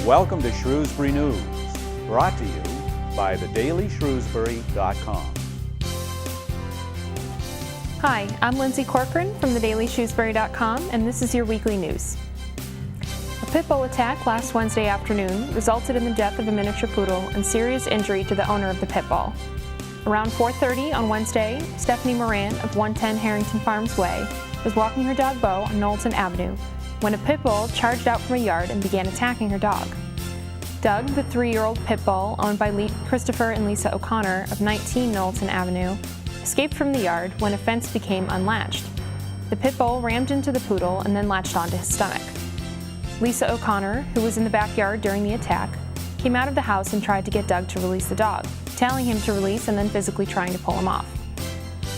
Welcome to Shrewsbury News, brought to you by thedailyshrewsbury.com. Hi, I'm Lindsay Corcoran from thedailyshrewsbury.com, and this is your weekly news. A pit bull attack last Wednesday afternoon resulted in the death of a miniature poodle and serious injury to the owner of the pit bull. Around 4:30 on Wednesday, Stephanie Moran of 110 Harrington Farms Way was walking her dog Bo on Knowlton Avenue when a pit bull charged out from a yard and began attacking her dog. Doug, the 3-year-old pit bull owned by Christopher and Lisa O'Connor of 19 Knowlton Avenue, escaped from the yard when a fence became unlatched. The pit bull rammed into the poodle and then latched onto his stomach. Lisa O'Connor, who was in the backyard during the attack, came out of the house and tried to get Doug to release the dog, telling him to release and then physically trying to pull him off.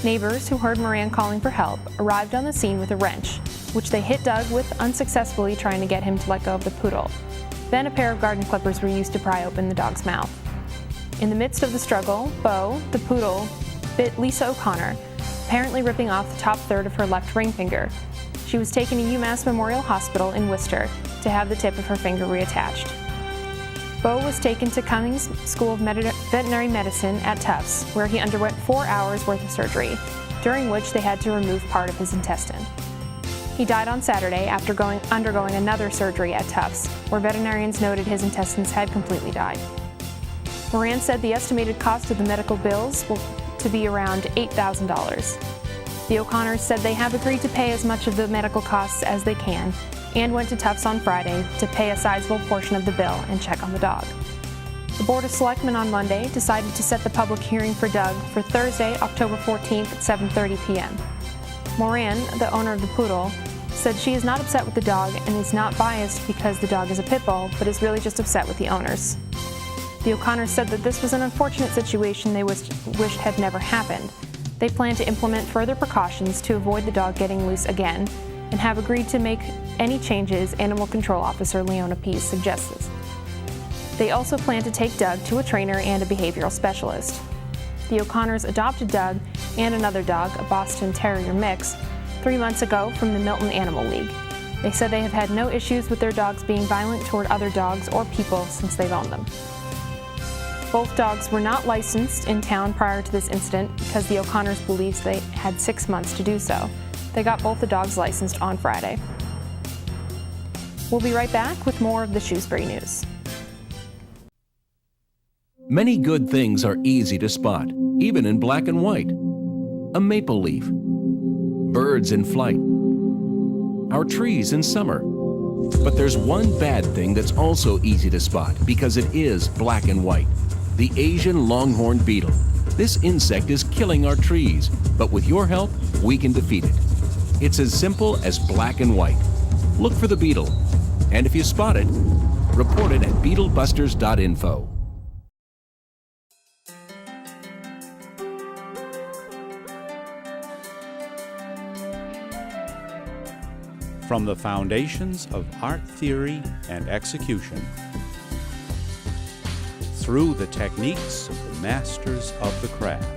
Neighbors who heard Moran calling for help arrived on the scene with a wrench, which they hit Doug with, unsuccessfully trying to get him to let go of the poodle. Then a pair of garden clippers were used to pry open the dog's mouth. In the midst of the struggle, Bo, the poodle, bit Lisa O'Connor, apparently ripping off the top third of her left ring finger. She was taken to UMass Memorial Hospital in Worcester to have the tip of her finger reattached. Bo was taken to Cummings School of Veterinary Medicine at Tufts, where he underwent 4 hours worth of surgery, during which they had to remove part of his intestine. He died on Saturday after undergoing another surgery at Tufts, where veterinarians noted his intestines had completely died. Moran said the estimated cost of the medical bills will to be around $8,000. The O'Connors said they have agreed to pay as much of the medical costs as they can, and went to Tufts on Friday to pay a sizable portion of the bill and check on the dog. The Board of Selectmen on Monday decided to set the public hearing for Doug for Thursday, October 14th at 7:30 p.m. Moran, the owner of the poodle, said she is not upset with the dog and is not biased because the dog is a pit bull, but is really just upset with the owners. The O'Connors said that this was an unfortunate situation they wished had never happened. They plan to implement further precautions to avoid the dog getting loose again, and have agreed to make any changes Animal Control Officer Leona Pease suggests. They also plan to take Doug to a trainer and a behavioral specialist. The O'Connors adopted Doug and another dog, a Boston Terrier mix, 3 months ago from the Milton Animal League. They said they have had no issues with their dogs being violent toward other dogs or people since they've owned them. Both dogs were not licensed in town prior to this incident because the O'Connors believes they had 6 months to do so. They got both the dogs licensed on Friday. We'll be right back with more of the Shrewsbury News. Many good things are easy to spot, even in black and white. A maple leaf, birds in flight, our trees in summer. But there's one bad thing that's also easy to spot because it is black and white. The Asian longhorn beetle. This insect is killing our trees, but with your help, we can defeat it. It's as simple as black and white. Look for the beetle, and if you spot it, report it at beetlebusters.info. From the foundations of art theory and execution, through the techniques of the masters of the craft,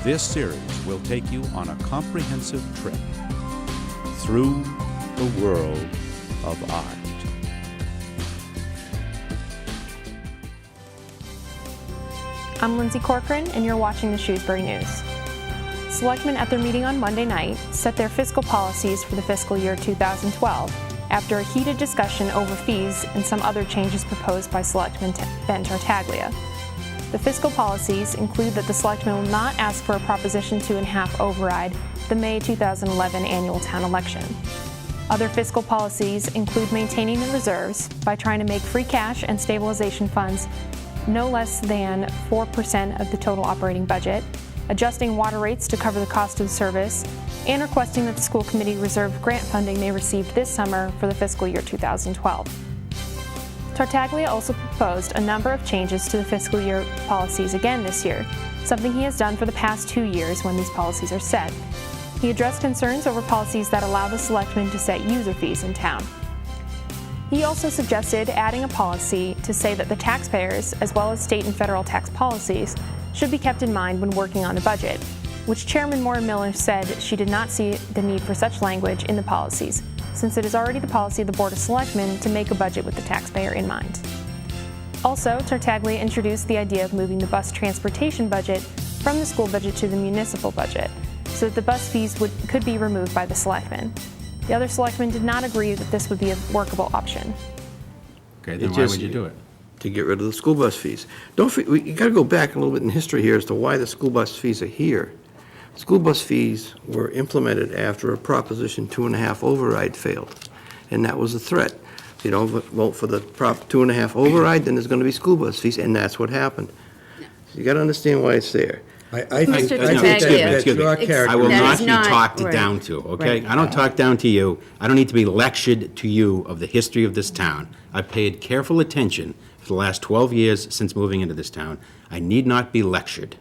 this series will take you on a comprehensive trip through the world of art. I'm Lindsay Corcoran, and you're watching the Shrewsbury News. Selectmen at their meeting on Monday night set their fiscal policies for the fiscal year 2012 after a heated discussion over fees and some other changes proposed by Selectman Ben Tartaglia. The fiscal policies include that the Selectmen will not ask for a Proposition 2.5 override the May 2011 annual town election. Other fiscal policies include maintaining the reserves by trying to make free cash and stabilization funds no less than 4% of the total operating budget, adjusting water rates to cover the cost of service, and requesting that the school committee reserve grant funding they received this summer for the fiscal year 2012. Tartaglia also proposed a number of changes to the fiscal year policies again this year, something he has done for the past 2 years when these policies are set. He addressed concerns over policies that allow the selectmen to set user fees in town. He also suggested adding a policy to say that the taxpayers, as well as state and federal tax policies, should be kept in mind when working on the budget, which Chairman Maura Miller said she did not see the need for such language in the policies, since it is already the policy of the Board of Selectmen to make a budget with the taxpayer in mind. Also, Tartaglia introduced the idea of moving the bus transportation budget from the school budget to the municipal budget, so that the bus fees could be removed by the selectmen. The other selectmen did not agree that this would be a workable option. Okay, then why would you do it? To get rid of the school bus fees. You got to go back a little bit in history here as to why the school bus fees are here. School bus fees were implemented after a Proposition 2.5 override failed, and that was a threat. If you don't vote for the Prop 2.5 override, then there's going to be school bus fees, and that's what happened. So you got to understand why it's there. I think Excuse that's me. your character. I will That not is be not talked right. down to, okay? Right. I don't talk down to you. I don't need to be lectured to you of the history of this town. I've paid careful attention for the last 12 years since moving into this town. I need not be lectured.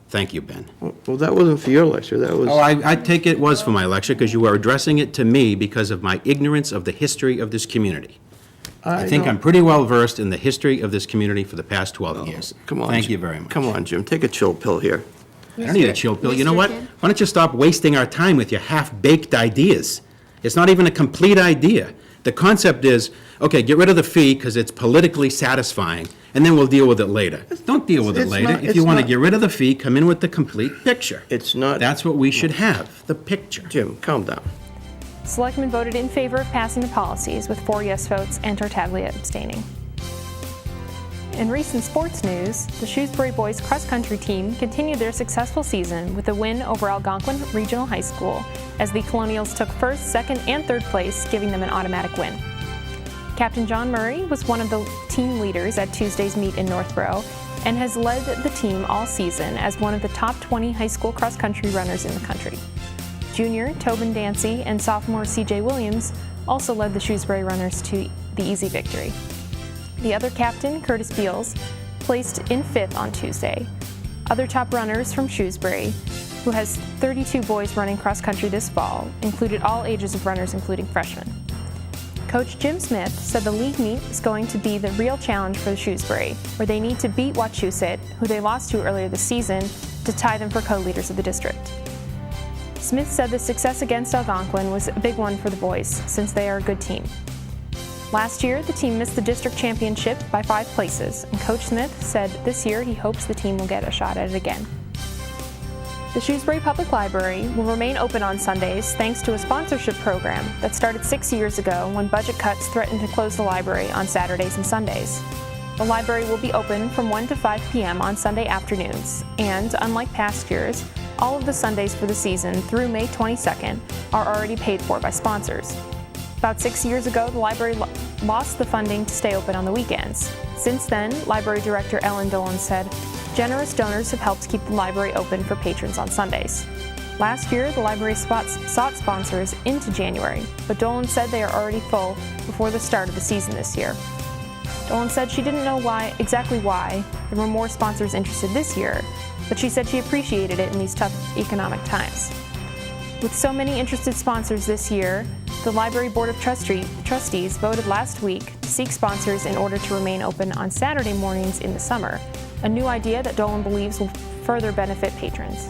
Thank you, Ben. Well, that wasn't for your lecture, that was... Oh, I take it was for my lecture because you were addressing it to me because of my ignorance of the history of this community. I think I'm pretty well versed in the history of this community for the past 12 years. Come on. Thank Jim. you very much. Come on, Jim, take a chill pill here. I don't need a chill pill. You know Mr. what? Kidd? Why don't you stop wasting our time with your half-baked ideas? It's not even a complete idea. The concept is, okay, get rid of the fee because it's politically satisfying, and then we'll deal with it later. Don't deal with it It's later. not- If you it's want to not- get rid of the fee, come in with the complete picture. It's not... That's what we should have, the picture. Jim, calm down. Selectmen voted in favor of passing the policies with 4 yes votes and Tartaglia abstaining. In recent sports news, the Shrewsbury boys cross-country team continued their successful season with a win over Algonquin Regional High School as the Colonials took first, second, and third place, giving them an automatic win. Captain John Murray was one of the team leaders at Tuesday's meet in Northborough and has led the team all season as one of the top 20 high school cross-country runners in the country. Junior Tobin Dancy and sophomore C.J. Williams also led the Shrewsbury runners to the easy victory. The other captain, Curtis Beals, placed in fifth on Tuesday. Other top runners from Shrewsbury, who has 32 boys running cross-country this fall, included all ages of runners, including freshmen. Coach Jim Smith said the league meet is going to be the real challenge for the Shrewsbury, where they need to beat Wachusett, who they lost to earlier this season, to tie them for co-leaders of the district. Smith said the success against Algonquin was a big one for the boys, since they are a good team. Last year, the team missed the district championship by 5 places, and Coach Smith said this year he hopes the team will get a shot at it again. The Shrewsbury Public Library will remain open on Sundays thanks to a sponsorship program that started 6 years ago when budget cuts threatened to close the library on Saturdays and Sundays. The library will be open from 1 to 5 p.m. on Sunday afternoons, and unlike past years, all of the Sundays for the season through May 22nd are already paid for by sponsors. About 6 years ago, the library lost the funding to stay open on the weekends. Since then, Library Director Ellen Dolan said, generous donors have helped keep the library open for patrons on Sundays. Last year, the library sought sponsors into January, but Dolan said they are already full before the start of the season this year. Dolan said she didn't know exactly why there were more sponsors interested this year, but she said she appreciated it in these tough economic times. With so many interested sponsors this year, the Library Board of Trustees voted last week to seek sponsors in order to remain open on Saturday mornings in the summer, a new idea that Dolan believes will further benefit patrons.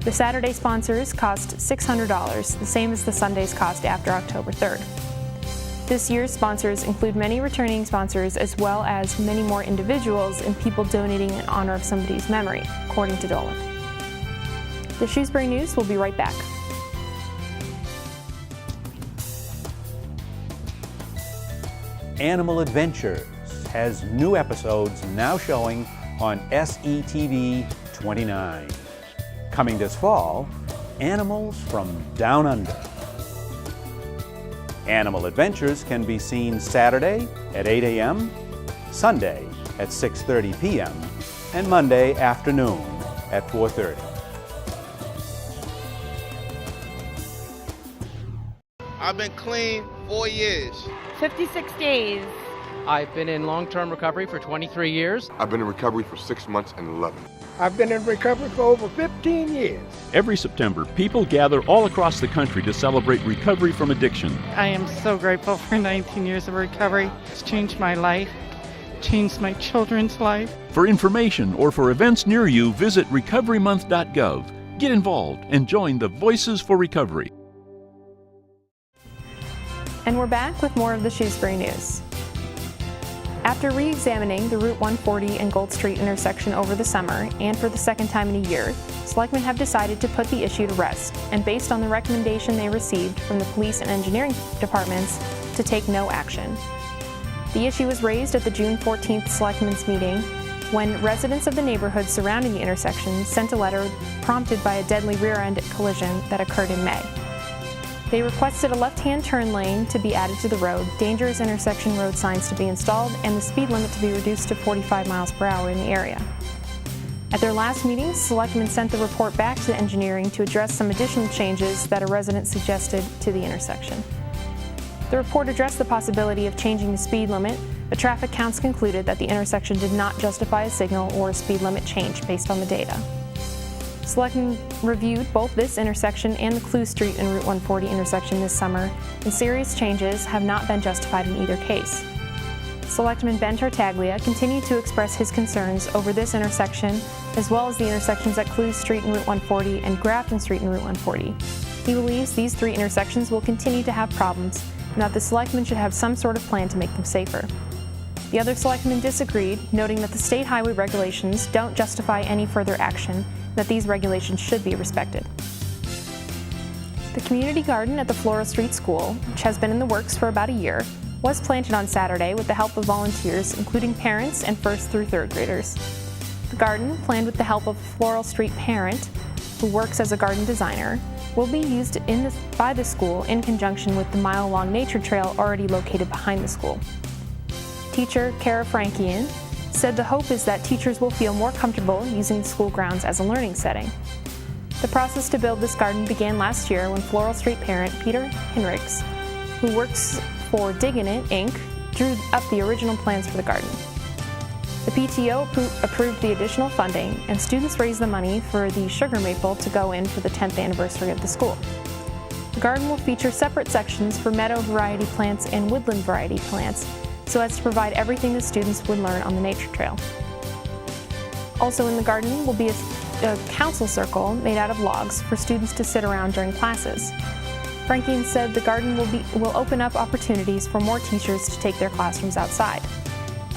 The Saturday sponsors cost $600, the same as the Sunday's cost after October 3rd. This year's sponsors include many returning sponsors as well as many more individuals and people donating in honor of somebody's memory, according to Dolan. The Shrewsbury News will be right back. Animal Adventures has new episodes now showing on SETV 29. Coming this fall, Animals from Down Under. Animal Adventures can be seen Saturday at 8 a.m., Sunday at 6:30 p.m., and Monday afternoon at 4:30. I've been clean 4 years. 56 days. I've been in long-term recovery for 23 years. I've been in recovery for 6 months and 11. I've been in recovery for over 15 years. Every September, people gather all across the country to celebrate recovery from addiction. I am so grateful for 19 years of recovery. It's changed my life, changed my children's life. For information or for events near you, visit recoverymonth.gov. Get involved and join the Voices for Recovery. And we're back with more of the Shrewsbury news. After re-examining the Route 140 and Gold Street intersection over the summer, and for the second time in a year, selectmen have decided to put the issue to rest, and based on the recommendation they received from the police and engineering departments, to take no action. The issue was raised at the June 14th selectmen's meeting when residents of the neighborhood surrounding the intersection sent a letter prompted by a deadly rear-end collision that occurred in May. They requested a left-hand turn lane to be added to the road, dangerous intersection road signs to be installed, and the speed limit to be reduced to 45 miles per hour in the area. At their last meeting, selectmen sent the report back to engineering to address some additional changes that a resident suggested to the intersection. The report addressed the possibility of changing the speed limit, but traffic counts concluded that the intersection did not justify a signal or a speed limit change based on the data. Selectmen reviewed both this intersection and the Clue Street and Route 140 intersection this summer, and serious changes have not been justified in either case. Selectman Ben Tartaglia continued to express his concerns over this intersection, as well as the intersections at Clue Street and Route 140 and Grafton Street and Route 140. He believes these three intersections will continue to have problems, and that the selectmen should have some sort of plan to make them safer. The other selectmen disagreed, noting that the state highway regulations don't justify any further action, and that these regulations should be respected. The community garden at the Floral Street School, which has been in the works for about a year, was planted on Saturday with the help of volunteers, including parents and 1st through 3rd graders. The garden, planned with the help of a Floral Street parent who works as a garden designer, will be used by the school in conjunction with the mile-long nature trail already located behind the school. Teacher Kara Frankian said the hope is that teachers will feel more comfortable using the school grounds as a learning setting. The process to build this garden began last year when Floral Street parent Peter Hinrichs, who works for Diggin' It, Inc., drew up the original plans for the garden. The PTO approved the additional funding, and students raised the money for the sugar maple to go in for the 10th anniversary of the school. The garden will feature separate sections for meadow variety plants and woodland variety plants, so as to provide everything the students would learn on the nature trail. Also in the garden will be a council circle made out of logs for students to sit around during classes. Franklin said the garden will open up opportunities for more teachers to take their classrooms outside.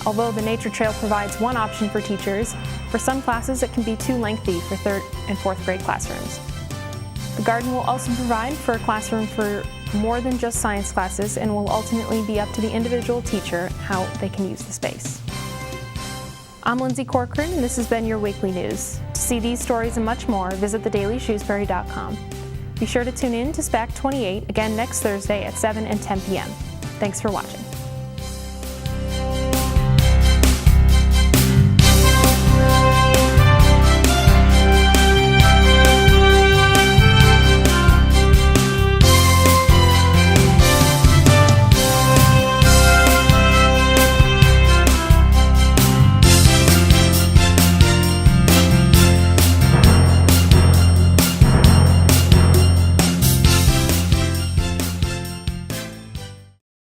Although the nature trail provides one option for teachers, for some classes it can be too lengthy for 3rd and 4th grade classrooms. The garden will also provide for a classroom for more than just science classes and will ultimately be up to the individual teacher how they can use the space. I'm Lindsay Corcoran, and this has been your weekly news. To see these stories and much more, visit thedailyshrewsbury.com. Be sure to tune in to SPAC 28 again next Thursday at 7 and 10 p.m. Thanks for watching.